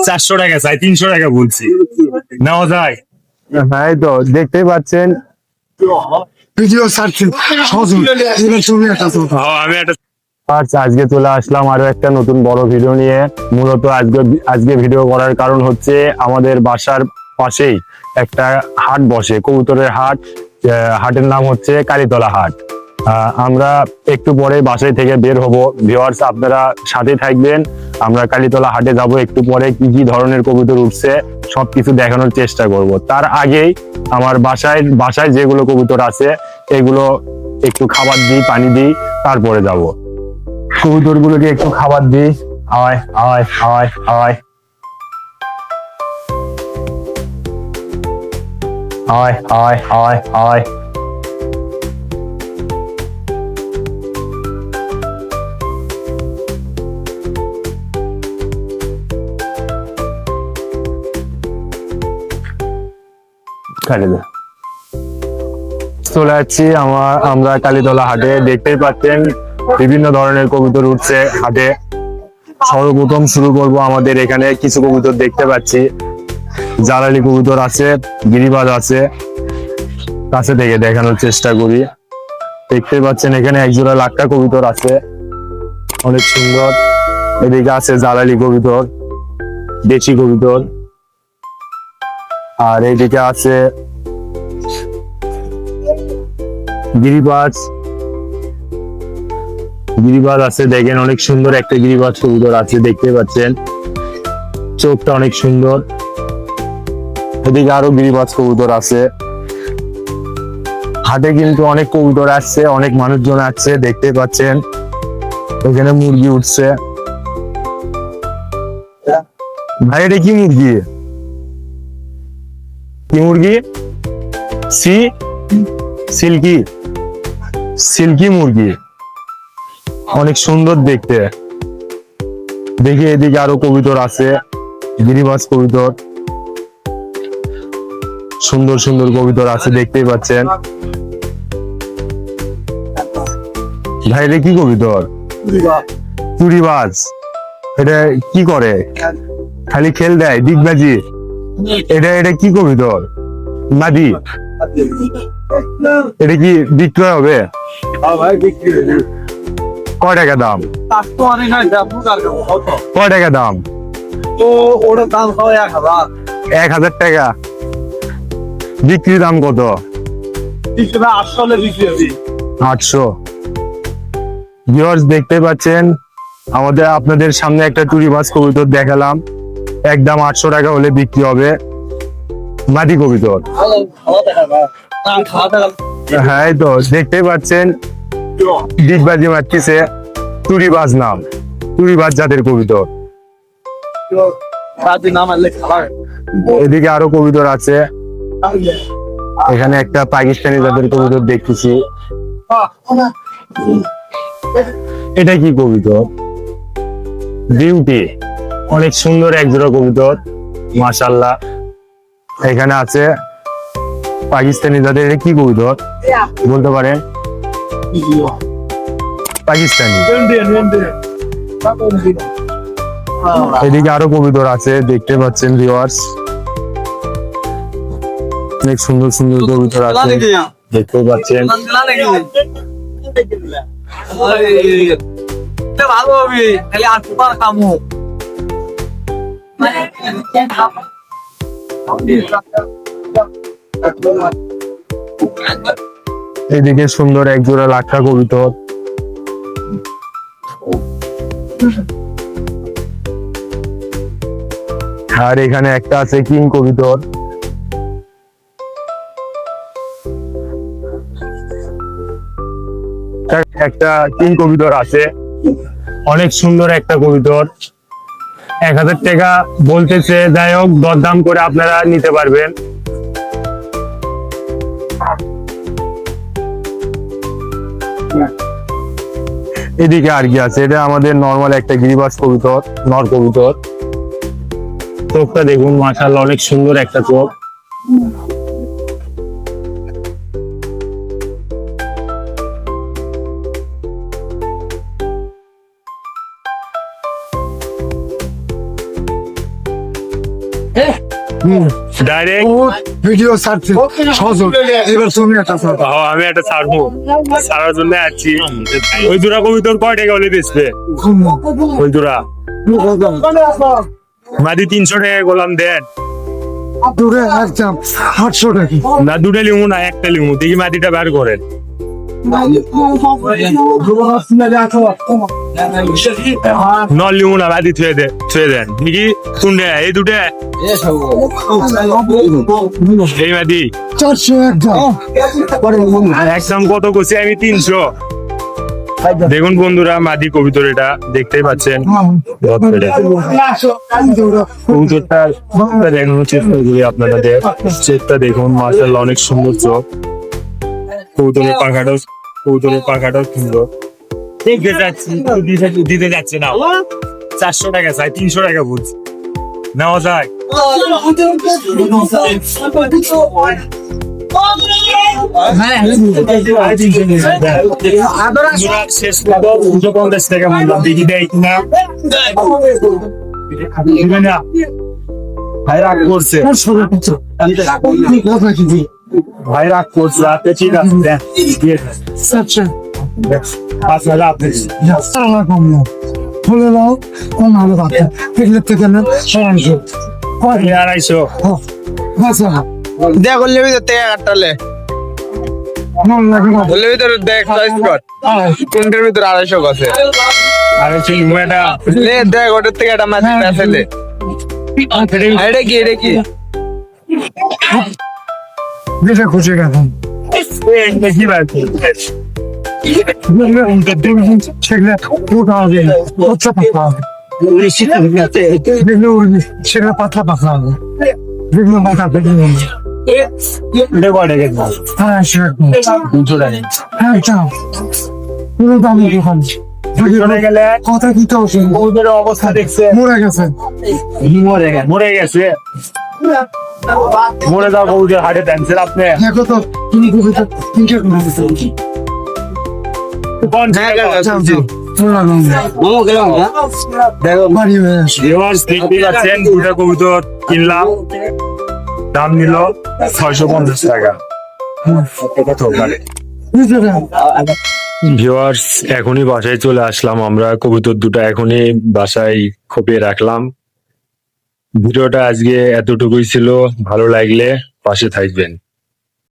400 টাকা চাই, 300 টাকা বলছি, নেওয়া যায়? হ্যাঁ, তো দেখতেই পাচ্ছেন ভিডিও ছাড়ছি আমি একটা আচ্ছা, আজকে চলে আসলাম আরো একটা নতুন বড় ভিডিও নিয়ে। মূলত আজকে ভিডিও করার কারণ হচ্ছে আমাদের বাসার পাশেই একটা হাট বসে, কবুতরের হাট। হাটের নাম হচ্ছে কালীতলা হাট। আমরা একটু পরে বাসায় থেকে বের হব। ভিউয়ার্স, আপনারা সাথে থাকবেন। আমরা কালীতলা হাটে যাব, একটু পরে কি কি ধরনের কবুতর উঠছে সবকিছু দেখানোর চেষ্টা করব। তার আগেই আমার বাসায় যেগুলো কবুতর আছে এগুলো একটু খাবার দিই, পানি দিই, তারপরে যাব। কবুতর গুলোকে একটু খাবার দিই। আয় আয় আয় আয় আয় আয় আয় আয়। চলে যাচ্ছি আমরা কালীতলা হাটে। দেখতেই পাচ্ছেন বিভিন্ন ধরনের কবুতর উঠছে হাটে। সর্বপ্রথম শুরু করব, আমাদের এখানে কিছু কবুতর দেখতে পাচ্ছি। জালালি কবুতর আছে, গিরিবাজ আছে, কাছে থেকে দেখানোর চেষ্টা করি। দেখতে পাচ্ছেন এখানে একজোড়া লাক্কা কবুতর আছে, অনেক সুন্দর। এদিকে আছে জালালি কবুতর, দেশি কবুতর। আর এইদিকে আছে গিরিবাজ আছে, দেখেন অনেক সুন্দর একটা গিরিবাজ কবুতর আছে, দেখতে পাচ্ছেন চোখটা অনেক সুন্দর। এদিকে আরো গিরিবাজ কবুতর আছে। হাটে কিন্তু অনেক কবুতর আসছে, অনেক মানুষজন আসছে, দেখতে পাচ্ছেন এখানে মুরগি উঠছে। ভাই, এটা কি মুরগি? কি মুরগি? সিল্কি মুরগি, অনেক সুন্দর দেখতে। দেখি এদিকে আরো কবুতর আছে, গিরিবাজ কবুতর, সুন্দর সুন্দর কবুতর আছে, দেখতেই পাচ্ছেন। ভাই, এটা কি কবুতর? চুরিবাজ। এটা কি করে? খালি খেল দেয়, ডিগবাজি। এটা কি কবুতর? মাদি। এটা কি বিক্রয় হবে? কয় টাকা দাম? কয় টাকা দাম? 1000 টাকা। বিক্রি দাম কত? 800। ভিউয়ার্স, দেখতে পাচ্ছেন আপনাদের সামনে একটা টুরিবাজ কবুতর দেখালাম, একদম 800 টাকা হলে বিক্রি হবে। মাদি কবুতর। হ্যাঁ, এই তো দেখতে পাচ্ছেন ডিগবাজি মারতেছে, টুরিবাজ নাম, টুরিবাজ জাতের কবুতর। এদিকে আরো কবুতর আছে। এখানে একটা পাকিস্তানি জাতের কবুতর দেখতেছি। এটা কি কবুতর? বিউটি, অনেক সুন্দর একজোড়া কবুতর, মাশাআল্লাহ। এখানে আছে পাকিস্তানি জাতের। এটা কি কবুতর বলতে পারেন? পাকিস্তানি। এদিকে আরো কবুতর আছে, দেখতে পাচ্ছেন ভিউয়ার্স, অনেক সুন্দর সুন্দর কবুতর আছে, দেখতে পাচ্ছেন। এদিকে সুন্দর একজোড়া লাক্কা কবুতর। আর এখানে একটা আছে কিং কবুতর। একটা কিং কবুতর আছে, অনেক সুন্দর একটা কবুতর। 1000 টাকা বলতেছে, যাই হোক দরদাম করে আপনারা নিতে পারবেন। এদিকে আর কি আছে? এটা আমাদের নর্মাল একটা গিরিবাজ কবুতর, নর কবুতর। চোখটা দেখুন, মাশাআল্লাহ, অনেক সুন্দর একটা চোখ। ডাইরেক্ট ভিডিও ছাড়ছে সহযোগ এবার তুমি একটা ছাড়ো। আমি একটা ছাড়বো, ছাড়ার জন্য আসছি। ওই দুরা কবিতর কয় টাকা হলে বেচবে? ওই দুরা মাদি 300 টাকা গোলাম দেন দূরে একদম 800 টাকা। না, দুটা লিমু না, একটা লিমু দেখি মাদিটা বার করেন। ন লিমু না, মাদি থুয়ে দেন দেখি কোনটা এই দুটা, এই মাদি 400 একদম। একদম কত করছি আমি? 300। দেখুন বন্ধুরা, মাদি কবিতর এটা দেখতেই পাচ্ছেন। কবুতরটা দেখানোর চেষ্টা করি আপনাদের। চেকটা দেখুন, মাশাআল্লাহ অনেক সুন্দর চোখ। কবুতরের পাখাটাও সুন্দর। দিতে যাচ্ছে না, 400 টাকা চাই, 300 টাকা বলছি, নেওয়া যায়? শেষ 250 টাকা বললাম, দেখি দেয় কিনা। দিবে না? ভাই রাগ করছে, ভাই রাগ করছে। আপনি ঠিক আছে দেন, দিয়ে দেন। 5,000 আপনি বলে দাও কোন ভালো কথা এগুলোর থেকে না 250। দেখ করলে ভিতর থেকে কাটলে বললে ভিতরে দেখ চয়েস কর কোনটার ভিতরে 250 আছে। 250 লিমু এটা। লে দেখ ওটার থেকে একটা মাছ আছে লে। এটা কি বেশি খুশি গেছেন কি বাকি? সেগুলো মোটা হবে পাতলা পাতলা হবে সেগুলো পাতলা পাতলা হবে যেগুলো মাথা পেটে এটা কয় টাকা দাম? হ্যাঁ সেরকম 200 টাকা। হ্যাঁ চাও পুরো দামি দোকান চলে গেলে কথা দিতে হচ্ছে কবুতরের অবস্থা দেখছে, মরে গেছে মরে গেছে। মরে যাওয়া কবুতর হাটে দেনছেন আপনি? দেখো তো তুমি কবিতা তিনটে করে দিতে বাড়ি হয়ে আসে ভিউয়ার্স দেখতেই পাচ্ছেন, দুটা কবুতর কিনলাম, দাম নিল 650 টাকা। ভিউয়ার্স এখনই বাসায় চলে আসলাম আমরা, কবুতর দুটো এখনই বাসায় খোপিয়ে রাখলাম। ভিডিওটা আজকে এতটুকুই ছিল, ভালো লাগলে পাশে থাকবেন।